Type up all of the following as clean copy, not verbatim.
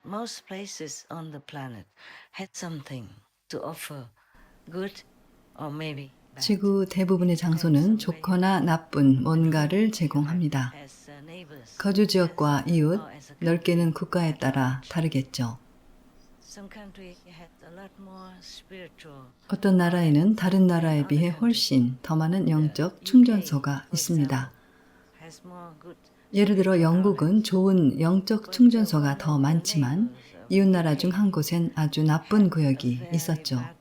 most places on the planet had something to offer, good or maybe bad. 지구 대부분의 장소는 좋거나 나쁜 뭔가를 제공합니다. As neighbors, 거주 지역과 이웃, or as a 넓게는 country 국가에 at 따라 large. 다르겠죠. Some country had a lot more spiritual. 어떤 나라에는 다른 나라에 비해 훨씬 더 많은 영적 충전소가 있습니다. Has more good 예를 들어 spiritual 영국은 outlets. 좋은 영적 충전소가 더 많지만 이웃나라 중 한 곳엔 아주 나쁜 구역이 Very 있었죠. bad,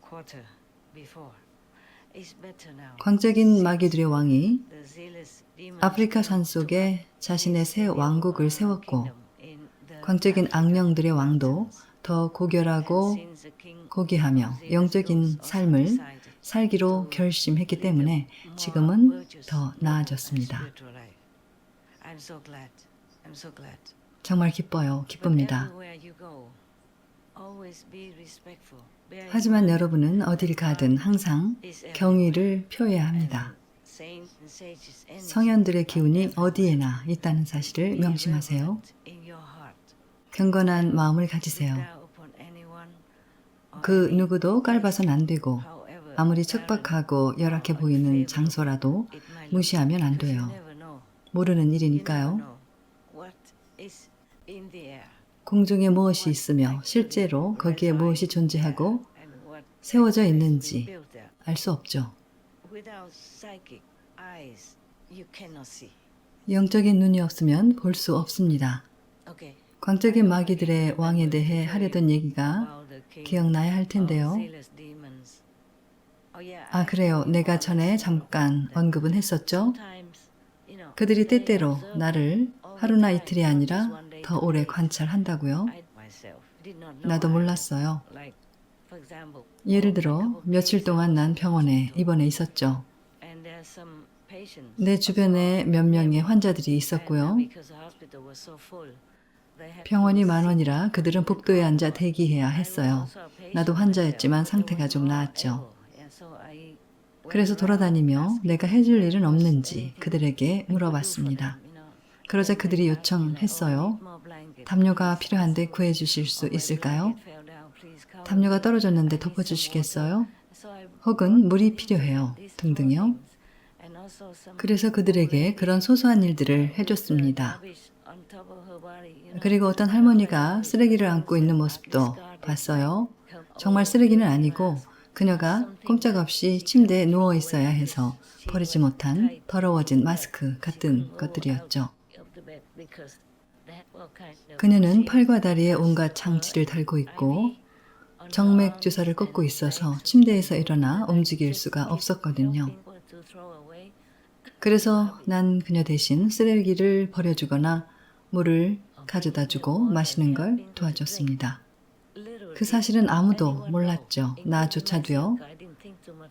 quarter before. It's better now. 광적인 마귀들의 왕이 The zealous demons 아프리카 산 took 속에 자신의 새 왕국을 세웠고 kingdom in the 광적인 African 악령들의 왕도 mountains. 더 고결하고 And since the king 고귀하며 of zealous 영적인 ghosts also 삶을 decided 살기로 to 결심했기 lead 때문에 a more 지금은 virtuous, 더 noble 나아졌습니다. and spiritual life. I'm so glad. I'm so glad. 정말 기뻐요. But 기쁩니다. everywhere you go, always be respectful. Bear in 하지만 mind 여러분은 어딜 가든 항상 is everywhere. 경의를 표해야 합니다. And saints and sages energy 성현들의 기운이 are everywhere. 어디에나 있다는 사실을 Be 명심하세요. reverent in your heart. 경건한 마음을 가지세요. Look down upon anyone or 그 any 누구도 깔봐선 안 되고 however 아무리 barren 척박하고 열악해 or 보이는 unfavorable 장소라도 it might look, 무시하면 안 because you 돼요. never know. 모르는 You never 일이니까요. know what is in the air. 공중에 무엇이 있으며 실제로 거기에 무엇이 존재하고 And what 세워져 has been 있는지 built there. 알 수 없죠. Without psychic eyes, you cannot see. 영적인 눈이 없으면 볼 수 없습니다. Okay. 광적인 마귀들의 왕에 대해 하려던 얘기가 About the king 기억나야 할 of 텐데요. zealous demons. Oh, yeah, 아, I 그래요. told you 내가 all 전에 this 잠깐 that 언급은 했었죠. sometimes, you know, 그들이 they 때때로 observe 나를 all the 하루나 time, 이틀이 not just 아니라 one day, 더 2 오래 days. 관찰한다고요. I myself did not know 나도 either. 몰랐어요. Like, for example, 예를 a 들어 couple of 며칠 days 동안 I was 난 in 병원에 hospital, 입원해 있었죠. and there are some patients 내 I 주변에 saw 몇 명의 near me. 환자들이 And 있었고요. because the hospital was so full, they had 병원이 to sit 만원이라 그들은 복도에 앉아 대기해야 했어요. 나도 환자였지만 상태가 좀 나았죠. 그래서 돌아다니며 내가 해줄 일은 없는지 그들에게 물어봤습니다. 그러자 그들이 요청했어요. 담요가 필요한데 구해주실 수 있을까요? 담요가 떨어졌는데 덮어주시겠어요? 혹은 물이 필요해요. 등등요. 그래서 그들에게 그런 소소한 일들을 해줬습니다. 그리고 어떤 할머니가 쓰레기를 안고 있는 모습도 봤어요. 정말 쓰레기는 아니고 그녀가 꼼짝없이 침대에 누워 있어야 해서 버리지 못한 더러워진 마스크 같은 것들이었죠. 그녀는 팔과 다리에 온갖 장치를 달고 있고 정맥 주사를 꽂고 있어서 침대에서 일어나 움직일 수가 없었거든요. 그래서 난 그녀 대신 쓰레기를 버려주거나 물을 가져다 주고 마시는 걸 도와줬습니다. 그 사실은 아무도 몰랐죠. 나조차도요.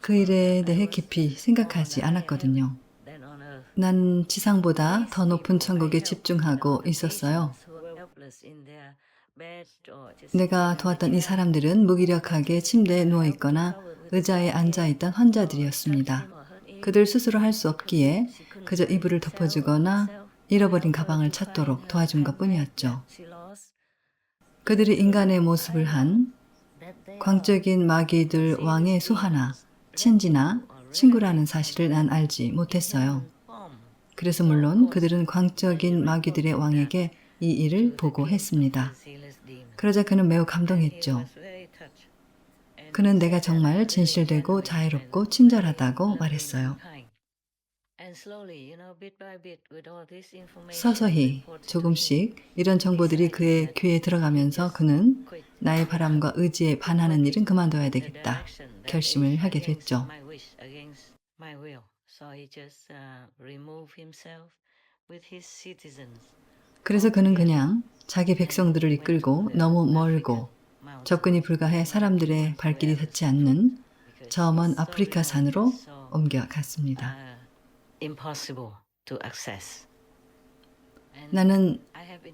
그 일에 대해 깊이 생각하지 않았거든요. 난 지상보다 더 높은 천국에 집중하고 있었어요. 내가 도왔던 이 사람들은 무기력하게 침대에 누워있거나 의자에 앉아있던 환자들이었습니다. 그들 스스로 할 수 없기에 그저 이불을 덮어주거나 잃어버린 가방을 찾도록 도와준 것뿐이었죠. 그들이 인간의 모습을 한 광적인 마귀들 왕의 수하나 친지나 친구라는 사실을 난 알지 못했어요. 그래서 물론 그들은 광적인 마귀들의 왕에게 이 일을 보고했습니다. 그러자 그는 매우 감동했죠. 그는 내가 정말 진실되고 자애롭고 친절하다고 말했어요. 서서히 조금씩 이런 정보들이 그의 귀에 들어가면서 그는 나의 바람과 의지에 반하는 일은 그만둬야 되겠다 결심을 하게 됐죠. 그래서 그는 그냥 자기 백성들을 이끌고 너무 멀고 접근이 불가해 사람들의 발길이 닿지 않는 저 먼 아프리카 산으로 옮겨갔습니다. 나는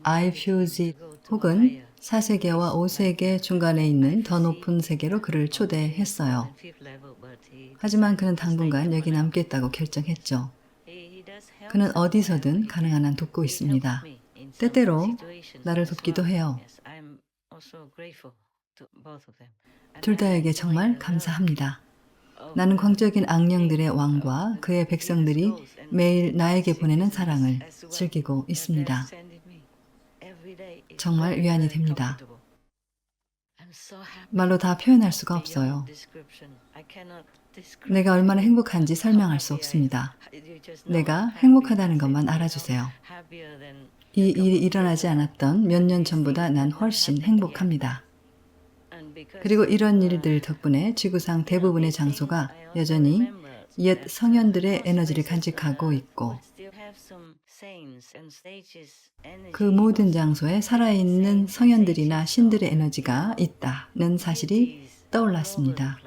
아이퓨지 혹은 4세계와 5세계 중간에 있는 더 높은 세계로 그를 초대했어요. 하지만 그는 당분간 여기 남겠다고 결정했죠. 그는 어디서든 가능한 한 돕고 있습니다. 때때로 나를 돕기도 해요. 둘 다에게 정말 감사합니다. 나는 광적인 악령들의 왕과 그의 백성들이 매일 나에게 보내는 사랑을 즐기고 있습니다. 정말 위안이 됩니다. 말로 다 표현할 수가 없어요. 내가 얼마나 행복한지 설명할 수 없습니다. 내가 행복하다는 것만 알아주세요. 이 일이 일어나지 않았던 몇 년 전보다 난 훨씬 행복합니다. 그리고 이런 일들 덕분에 지구상 대부분의 장소가 여전히 옛 성현들의 에너지를 간직하고 있고 그 모든 장소에 살아있는 성현들이나 신들의 에너지가 있다는 사실이 떠올랐습니다.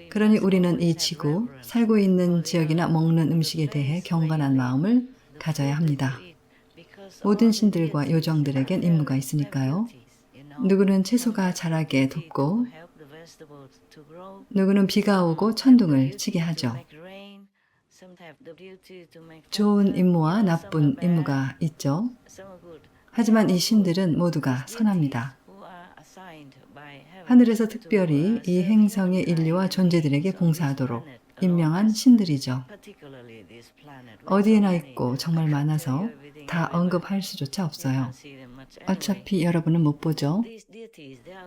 그러니 우리는 이 지구, 살고 있는 지역이나 먹는 음식에 대해 경건한 마음을 가져야 합니다. 모든 신들과 요정들에겐 임무가 있으니까요. 누구는 채소가 자라게 돕고 누구는 비가 오고 천둥을 치게 하죠. 좋은 임무와 나쁜 임무가 있죠. 하지만 이 신들은 모두가 선합니다. 하늘에서 특별히 이 행성의 인류와 존재들에게 봉사하도록 임명한 신들이죠. 어디에나 있고 정말 많아서 다 언급할 수조차 없어요. 어차피 여러분은 못 보죠.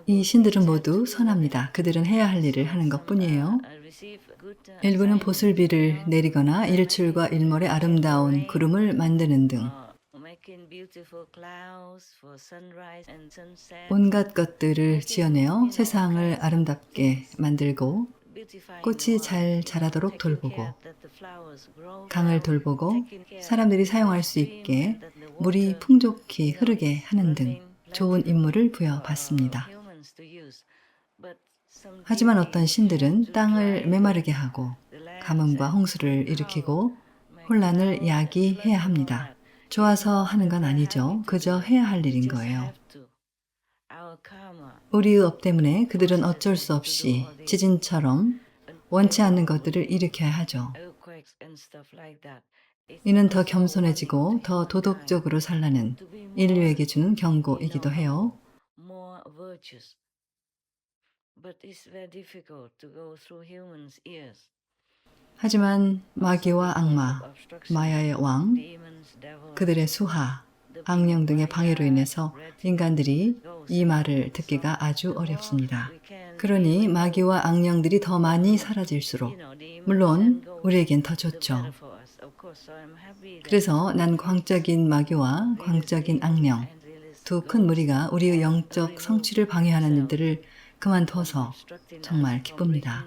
이 신들은 모두 선합니다. 그들은 해야 할 일을 하는 것뿐이에요. 일부는 보슬비를 내리거나 일출과 일몰의 아름다운 구름을 만드는 등 온갖 것들을 지어내어 세상을 아름답게 만들고 꽃이 잘 자라도록 돌보고 강을 돌보고 사람들이 사용할 수 있게 물이 풍족히 흐르게 하는 등 좋은 임무를 부여받습니다. 하지만 어떤 신들은 땅을 메마르게 하고 가뭄과 홍수를 일으키고 혼란을 야기해야 합니다. 좋아서 하는 건 아니죠. 그저 해야 할 일인 거예요. 우리의 업 때문에 그들은 어쩔 수 없이 지진처럼 원치 않는 것들을 일으켜야 하죠. 이는 더 겸손해지고 더 도덕적으로 살라는 인류에게 주는 경고이기도 해요. 하지만 마귀와 악마, 마야의 왕, 그들의 수하, 악령 등의 방해로 인해서 인간들이 이 말을 듣기가 아주 어렵습니다. 그러니 마귀와 악령들이 더 많이 사라질수록 물론 우리에겐 더 좋죠. 그래서 난 광적인 마귀와 광적인 악령, 두 큰 무리가 우리의 영적 성취를 방해하는 일들을 그만둬서 정말 기쁩니다.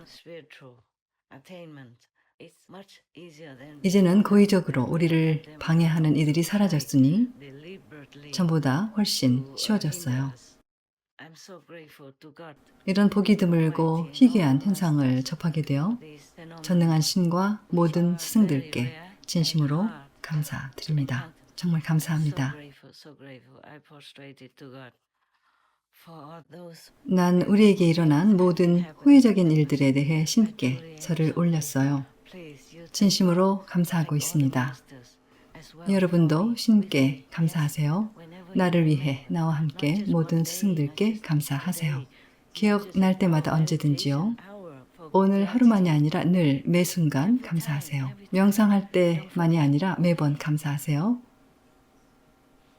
이제는 고의적으로 우리를 방해하는 이들이 사라졌으니 전보다 훨씬 쉬워졌어요. 이런 보기 드물고 희귀한 현상을 접하게 되어 전능한 신과 모든 스승들께 진심으로 감사드립니다. 정말 감사합니다. 난 우리에게 일어난 모든 후회적인 일들에 대해 신께 절을 올렸어요. 진심으로 감사하고 있습니다. 여러분도 신께 감사하세요. 나를 위해 나와 함께 모든 스승들께 감사하세요. 기억날 때마다 언제든지요. 오늘 하루만이 아니라 늘 매순간 감사하세요. 명상할 때만이 아니라 매번 감사하세요.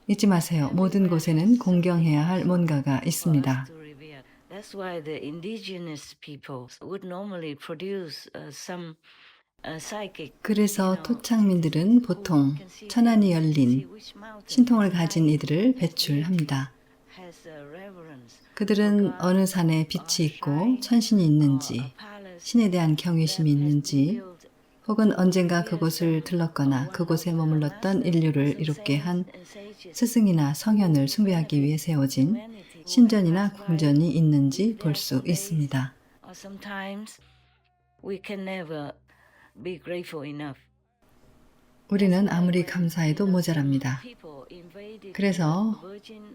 잊지 마세요. 모든 곳에는 공경해야 할 뭔가가 있습니다. 그래서 토착민들은 보통 천안이 열린 신통을 가진 이들을 배출합니다. 그들은 어느 산에 빛이 있고 천신이 있는지, 신에 대한 경외심이 있는지, 혹은 언젠가 그곳을 들렀거나 그곳에 머물렀던 인류를 이롭게 한 스승이나 성현을 숭배하기 위해 세워진 신전이나 궁전이 있는지 볼 수 있습니다. 우리는 아무리 감사해도 모자랍니다. 그래서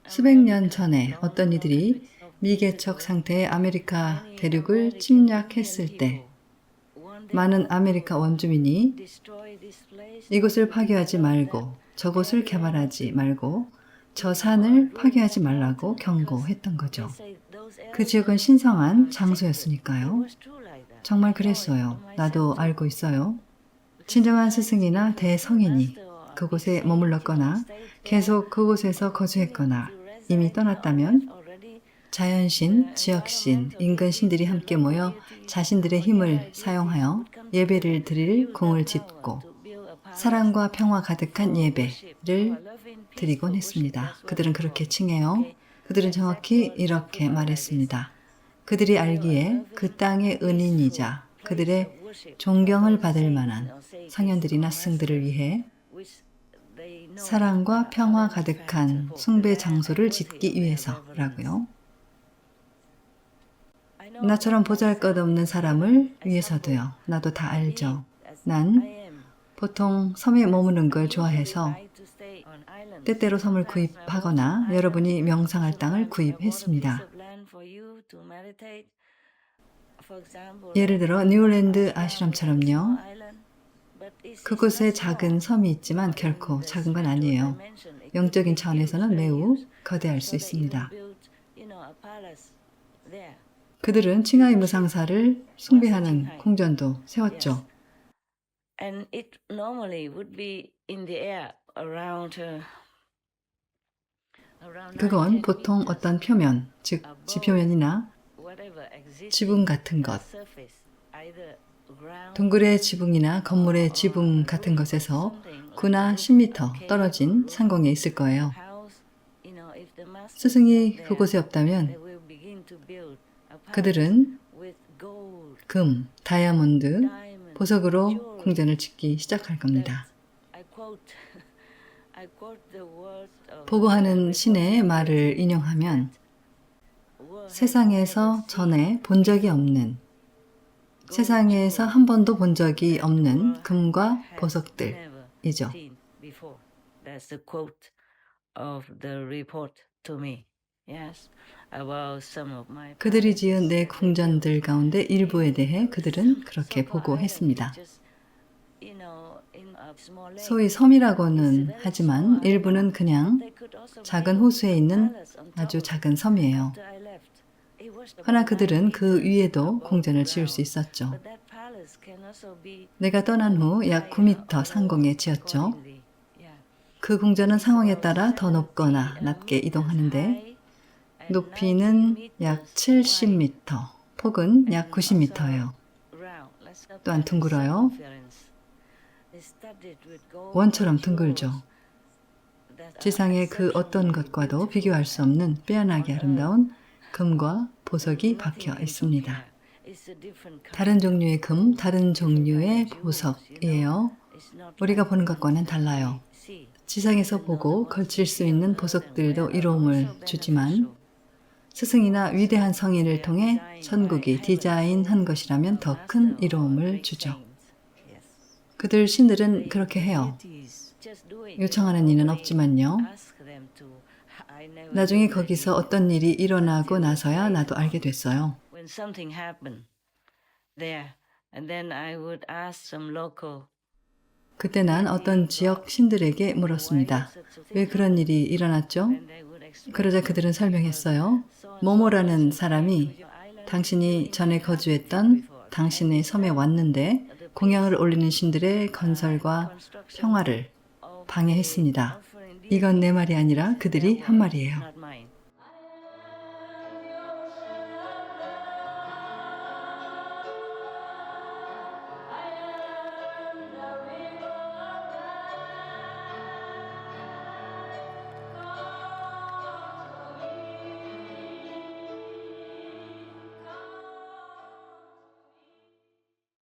수백 년 전에 어떤 이들이 미개척 상태의 아메리카 대륙을 침략했을 때 많은 아메리카 원주민이 이곳을 파괴하지 말고 저곳을 개발하지 말고 저 산을 파괴하지 말라고 경고했던 거죠. 그 지역은 신성한 장소였으니까요. 정말 그랬어요. 나도 알고 있어요. 진정한 스승이나 대성인이 그곳에 머물렀거나 계속 그곳에서 거주했거나 이미 떠났다면 자연신, 지역신, 인근신들이 함께 모여 자신들의 힘을 사용하여 예배를 드릴 공을 짓고 사랑과 평화 가득한 예배를 드리곤 했습니다. 그들은 그렇게 칭해요. 그들은 정확히 이렇게 말했습니다. 그들이 알기에 그 땅의 은인이자 그들의 존경을 받을 만한 성현들이나 스승들을 위해 사랑과 평화 가득한 숭배 장소를 짓기 위해서라고요. 나처럼 보잘것없는 사람을 위해서도요. 나도 다 알죠. 난 보통 섬에 머무는 걸 좋아해서 때때로 섬을 구입하거나 여러분이 명상할 땅을 구입했습니다. 예를 들어 뉴올랜드 아슈람처럼요. 그곳에 작은 섬이 있지만 결코 작은 건 아니에요. 영적인 차원에서는 매우 거대할 수 있습니다. 그들은 칭하이 무상사를 숭배하는 궁전도 세웠죠. 그건 보통 어떤 표면, 즉 지표면이나 지붕 같은 것, 동굴의 지붕이나 건물의 지붕 같은 것에서 9나 10m 떨어진 상공에 있을 거예요. 스승이 그곳에 없다면 그들은 금, 다이아몬드, 보석으로 궁전을 짓기 시작할 겁니다. 보고하는 신의 말을 인용하면 세상에서 전에 본 적이 없는, 세상에서 한 번도 본 적이 없는 금과 보석들이죠. 그들이 지은 내 궁전들 가운데 일부에 대해 그들은 그렇게 보고했습니다. 소위 섬이라고는 하지만 일부는 그냥 작은 호수에 있는 아주 작은 섬이에요. 허나 그들은 그 위에도 궁전을 지을 수 있었죠. 내가 떠난 후 약 9m 상공에 지었죠. 그 궁전은 상황에 따라 더 높거나 낮게 이동하는데 높이는 약 70m, 폭은 약 90m예요. 또한 둥글어요. 원처럼 둥글죠. 지상의 그 어떤 것과도 비교할 수 없는 빼어나게 아름다운 금과 보석이 박혀 있습니다. 다른 종류의 금, 다른 종류의 보석이에요. 우리가 보는 것과는 달라요. 지상에서 보고 걸칠 수 있는 보석들도 이로움을 주지만 스승이나 위대한 성인을 통해 천국이 디자인한 것이라면 더 큰 이로움을 주죠. 그들 신들은 그렇게 해요. 요청하는 이는 없지만요. 나중에 거기서 어떤 일이 일어나고 나서야 나도 알게 됐어요. 그때 난 어떤 지역 신들에게 물었습니다. 왜 그런 일이 일어났죠? 그러자 그들은 설명했어요. 모모라는 사람이 당신이 전에 거주했던 당신의 섬에 왔는데 공양을 올리는 신들의 건설과 평화를 방해했습니다. 이건 내 말이 아니라 그들이 한 말이에요.